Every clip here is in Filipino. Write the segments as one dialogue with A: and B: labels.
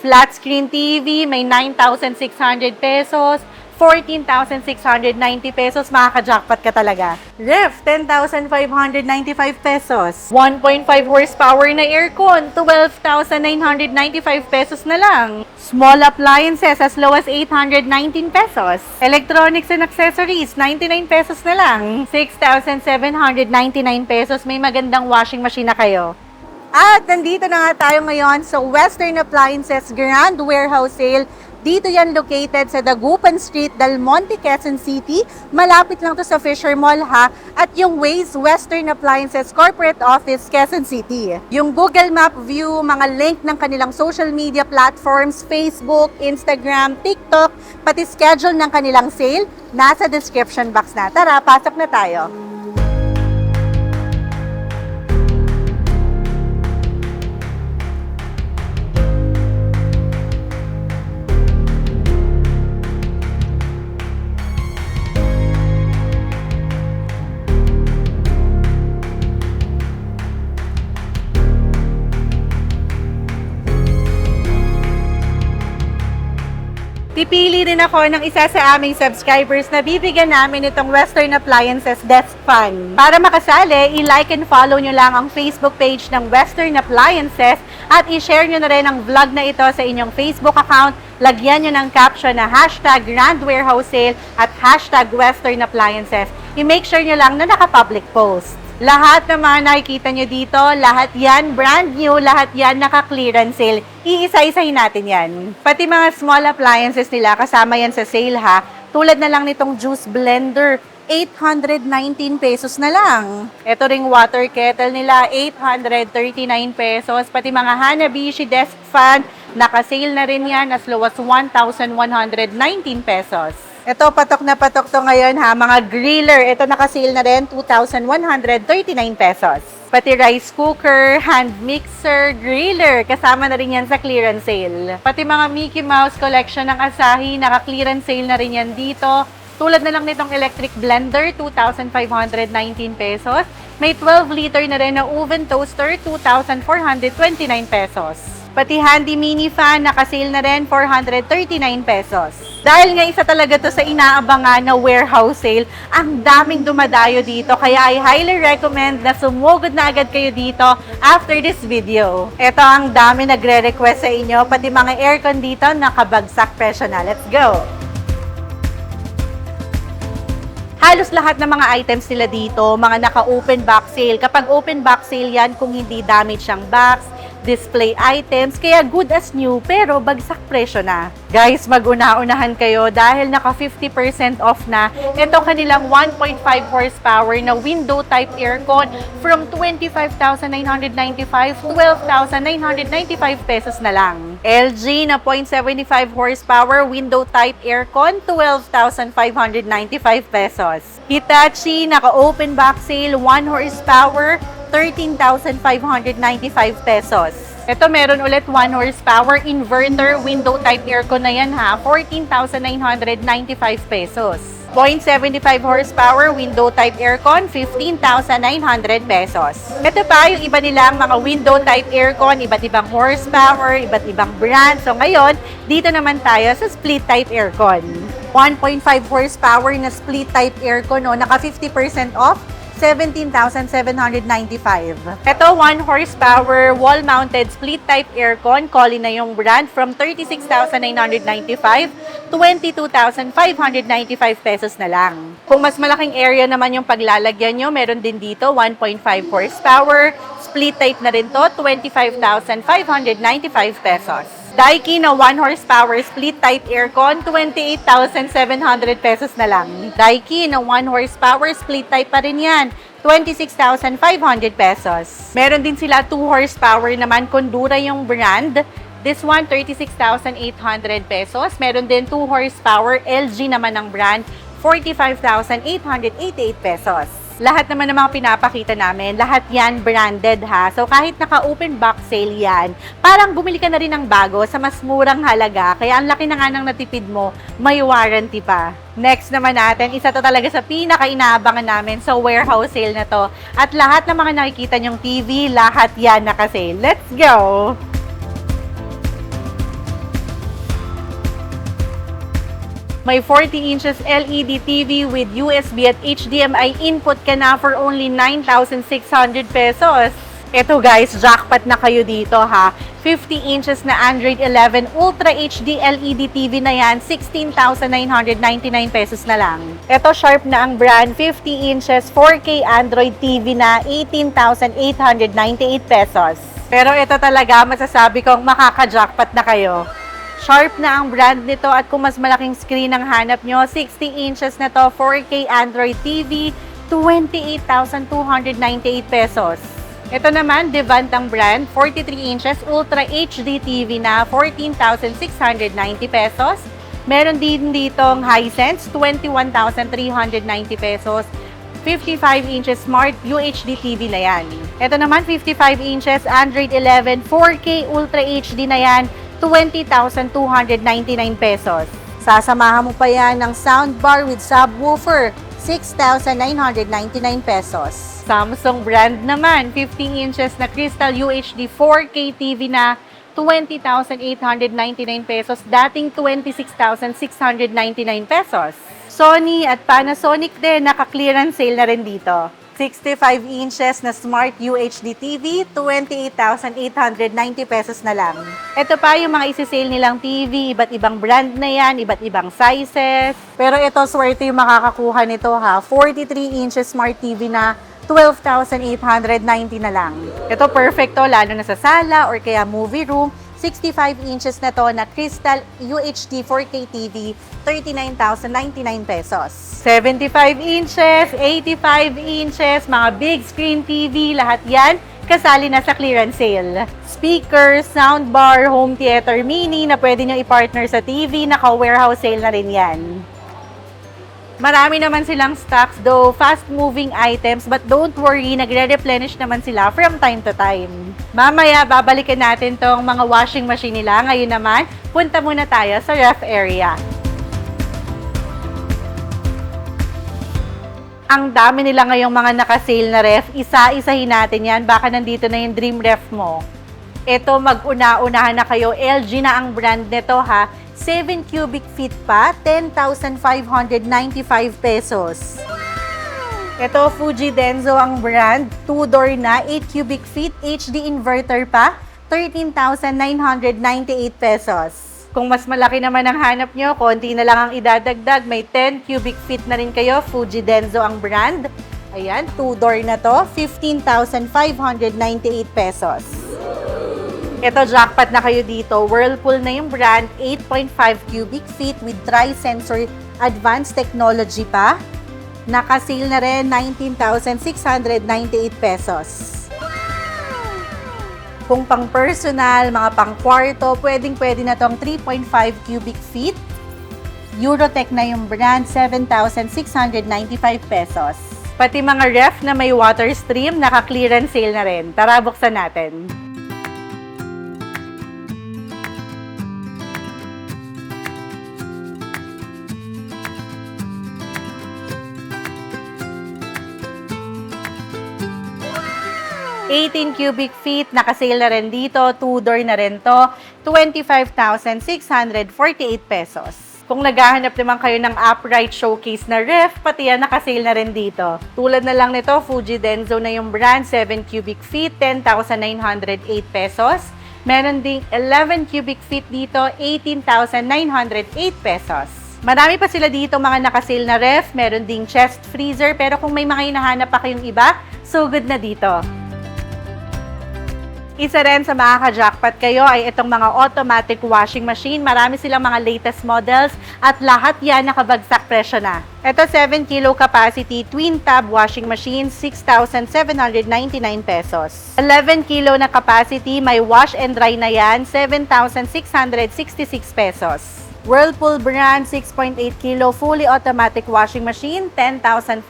A: Flat screen TV, may 9,600 pesos. 14,690 pesos, makaka-jackpot ka talaga. Ref, 10,595 pesos. 1.5 horsepower na aircon, 12,995 pesos na lang. Small appliances as low as 819 pesos. Electronics and accessories, 99 pesos na lang. 6,799 pesos, may magandang washing machine na kayo. At nandito na nga tayo ngayon sa Western Appliances Grand Warehouse Sale. Dito yan located sa Dagupan Street, Del Monte, Quezon City. Malapit lang to sa Fisher Mall ha. At yung Waze Western Appliances Corporate Office, Quezon City. Yung Google Map view, mga link ng kanilang social media platforms, Facebook, Instagram, TikTok, pati schedule ng kanilang sale, nasa description box na. Tara, pasok na tayo. Pipili rin ako ng isa sa aming subscribers na bibigyan namin itong Western Appliances Desk Fan. Para makasali, i-like and follow nyo lang ang Facebook page ng Western Appliances at i-share nyo na rin ang vlog na ito sa inyong Facebook account. Lagyan nyo ng caption na hashtag Grand Warehouse Sale at hashtag Western Appliances. I-make sure nyo lang na naka-public post. Lahat ng mga nakikita nyo dito, lahat yan brand new, lahat yan naka-clearance sale. Iisa-isahin natin yan. Pati mga small appliances nila, kasama yan sa sale ha. Tulad na lang nitong juice blender, 819 pesos na lang. Ito ring water kettle nila, 839 pesos. Pati mga Hanabishi desk fan, naka-sale na rin yan as low as 1,119 pesos. Ito, patok na patok to ngayon ha, mga griller. Ito naka-sale na rin, 2,139 pesos. Pati rice cooker, hand mixer, griller, kasama na rin yan sa clearance sale. Pati mga Mickey Mouse collection ng Asahi, naka-clearance sale na rin yan dito. Tulad na lang nitong electric blender, 2,519 pesos. May 12 liter na rin na oven toaster, 2,429 pesos. Pati handy mini fan, naka-sale na rin, 439 pesos. Dahil nga isa talaga to sa inaabangan na warehouse sale, ang daming dumadayo dito. Kaya I highly recommend na sumugod na agad kayo dito after this video. Ito ang dami nagre-request sa inyo, pati mga aircon dito, nakabagsak presyo na. Let's go! Halos lahat ng mga items nila dito, mga naka-open box sale. Kapag open box sale yan, kung hindi damage ang box, display items, kaya good as new pero bagsak presyo na. Guys, mag-una-unahan kayo dahil naka 50% off na. Ito kanilang 1.5 horsepower na window type aircon from 25,995 to 12,995 pesos na lang. LG na 0.75 horsepower window type aircon, 12,595 pesos. Hitachi naka-open box sale 1 horsepower, 13,595 pesos. Ito meron ulit 1 horsepower inverter window type aircon na yan ha, 14,995 pesos. 0.75 horsepower window type aircon, 15,900 pesos. Ito pa yung iba nilang mga window type aircon, iba't ibang horsepower, iba't ibang brand. So ngayon, dito naman tayo sa split type aircon. 1.5 horsepower na split type aircon, no, naka 50% off, 17,795. Ito, 1 horsepower wall-mounted split-type aircon. Collin na yung brand from 36,995, 22,595 pesos na lang. Kung mas malaking area naman yung paglalagyan nyo, meron din dito 1.5 horsepower. Split-type na rin to, 25,595 pesos. Daikin na 1 horsepower split-type aircon, 28,700 pesos na lang. Daikin na 1 horsepower split-type pa rin yan, 26,500 pesos. Meron din sila 2 horsepower naman, Kondura yung brand. This one, 36,800 pesos. Meron din 2 horsepower, LG naman ang brand, 45,888 pesos. Lahat naman ng mga pinapakita namin, lahat yan branded ha. So kahit naka-open box sale yan, parang bumili ka na rin ng bago sa mas murang halaga. Kaya ang laki na nga ng natipid mo, may warranty pa. Next naman natin, isa to talaga sa pinaka-inaabangan namin sa warehouse sale na to. At lahat ng mga nakikita nyong TV, lahat yan naka-sale. Let's go! May 40 inches LED TV with USB at HDMI input ka na for only 9,600 pesos. Ito guys, jackpot na kayo dito ha. 50 inches na Android 11 Ultra HD LED TV na yan, 16,999 pesos na lang. Ito sharp na ang brand, 50 inches 4K Android TV na 18,898 pesos. Pero ito talaga, masasabi kong makaka-jackpot na kayo. Sharp na ang brand nito at kung mas malaking screen ang hanap nyo, 60 inches na to, 4K Android TV, 28,298 pesos. Ito naman, Devant ang brand, 43 inches Ultra HD TV na 14,690 pesos. Meron din ditong Hisense, 21,390 pesos. 55 inches Smart UHD TV na yan. Ito naman, 55 inches Android 11 4K Ultra HD na yan, 20,299 pesos. Sasamahan mo pa yan ng soundbar with subwoofer, 6,999 pesos. Samsung brand naman, 15 inches na Crystal UHD 4K TV na 20,899 pesos, dating 26,699 pesos. Sony at Panasonic din, naka-clearance sale na rin dito. 65 inches na Smart UHD TV, 28,890 pesos na lang. Ito pa yung mga isi-sale nilang TV, iba't ibang brand na yan, iba't ibang sizes. Pero ito, swerte yung makakakuha nito ha. 43 inches Smart TV na 12,890 na lang. Ito perfecto, lalo na sa sala or kaya movie room. 65 inches na to na Crystal UHD 4K TV, 39,099 pesos. 75 inches, 85 inches, mga big screen TV, lahat yan kasali na sa clearance sale. Speaker, soundbar, home theater mini na pwede nyo i-partner sa TV, naka-warehouse sale na rin yan. Marami naman silang stocks, though fast-moving items, but don't worry, nagre-replenish naman sila from time to time. Mamaya, babalikan natin tong mga washing machine nila. Ngayon naman, punta muna tayo sa ref area. Ang dami nila ngayong mga naka-sale na ref. Isa-isahin natin yan. Baka nandito na yung dream ref mo. Ito, mag-una-unahan na kayo. LG na ang brand nito ha. 7 cubic feet pa, 10,595 pesos. Ito, Fuji Denso ang brand. 2-door na, 8 cubic feet, HD inverter pa, 13,998 pesos. Kung mas malaki naman ang hanap nyo, konti na lang ang idadagdag. May 10 cubic feet na rin kayo. Fuji Denso ang brand. Ayan, 2-door na to, 15,598 pesos. Ito, jackpot na kayo dito. Whirlpool na yung brand, 8.5 cubic feet with tri-sensor advanced technology pa. Naka-sale na rin, 19,698 pesos. Kung pang personal, mga pang kwarto, pwedeng-pwede na tong 3.5 cubic feet. Eurotech na yung brand, 7,695 pesos. Pati mga ref na may water stream, naka-clearance sale na rin. Tara, buksan natin. ₱18 cubic feet, naka-sale na rin dito, 2-door na rin to, 25,648 pesos. Kung naghahanap naman kayo ng upright showcase na ref, pati yan naka-sale na rin dito. Tulad na lang nito, Fuji Denso na yung brand, 7 cubic feet, 10,908 pesos. Meron ding 11 cubic feet dito, 18,908 pesos. Marami pa sila dito mga naka-sale na ref, meron ding chest freezer, pero kung may mga hinahanap pa kayong iba, so good na dito. Isa rin sa makaka-jackpot kayo ay itong mga automatic washing machine. Marami silang mga latest models at lahat yan nakabagsak presyo na. Ito 7 kilo capacity twin tab washing machine, 6,799 pesos. 11 kilo na capacity, may wash and dry na yan, 7,666 pesos. Whirlpool brand 6.8 kilo fully automatic washing machine, 10,498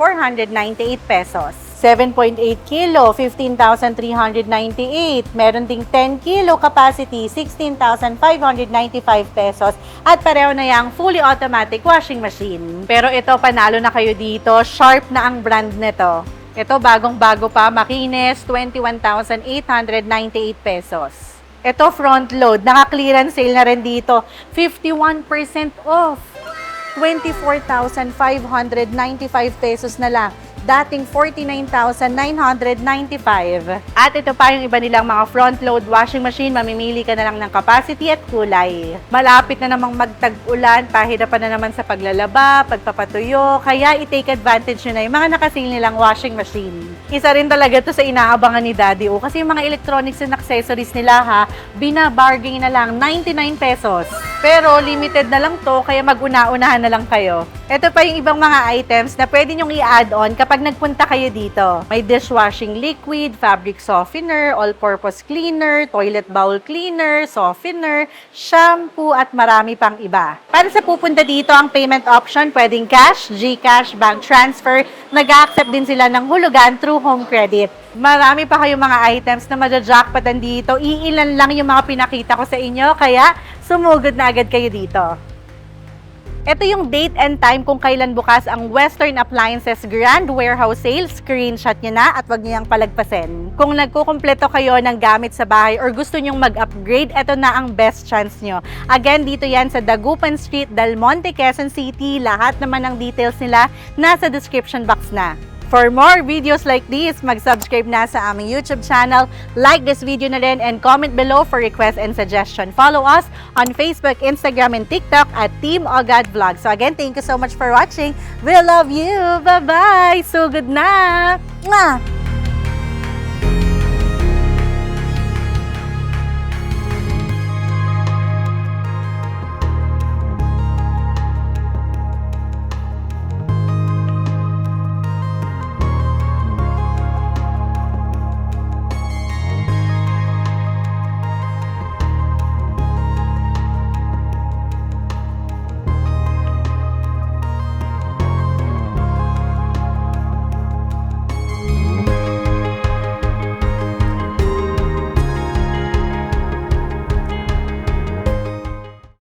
A: pesos. 7.8 kilo, 15,398. Meron ding 10 kilo capacity, 16,595 pesos. At pareho na yung fully automatic washing machine. Pero ito, panalo na kayo dito. Sharp na ang brand nito. Ito, bagong-bago pa, makinis, 21,898 pesos. Ito, front load. Naka-clearance sale na rin dito. 51% off. 24,595 pesos na lang. Dating 49,995. At ito pa yung iba nilang mga front-load washing machine. Mamimili ka na lang ng capacity at kulay. Malapit na namang magtag-ulan, pahirapan na naman sa paglalaba, pagpapatuyo. Kaya i-take advantage nyo na yung mga nakasil nilang washing machine. Isa rin talaga to sa inaabangan ni Daddy O. Kasi yung mga electronics and accessories nila ha, binabargain na lang 99 pesos. Pero limited na lang to, kaya mag-una-unahan na lang kayo. Ito pa yung ibang mga items na pwede nyong i-add-on kapag nagpunta kayo dito. May dishwashing liquid, fabric softener, all-purpose cleaner, toilet bowl cleaner, softener, shampoo, at marami pang iba. Para sa pupunta dito, ang payment option, pwedeng cash, GCash, bank transfer. Nag-accept din sila ng hulugan through home credit. Marami pa kayong mga items na maja-jackpotan dito. Iilan lang yung mga pinakita ko sa inyo, kaya sumugod na agad kayo dito. Ito yung date and time kung kailan bukas ang Western Appliances Grand Warehouse Sale. Screenshot nyo na at wag nyo yung palagpasin. Kung nagkukumpleto kayo ng gamit sa bahay or gusto nyong mag-upgrade, ito na ang best chance nyo. Again, dito yan sa Dagupan Street, Del Monte, Quezon City. Lahat naman ng details nila nasa description box na. For more videos like this, mag-subscribe na sa aming YouTube channel, like this video na rin, and comment below for requests and suggestion. Follow us on Facebook, Instagram, and TikTok at Team Ogad Vlog. So again, thank you so much for watching. We love you. Bye-bye. So good na. Mwah!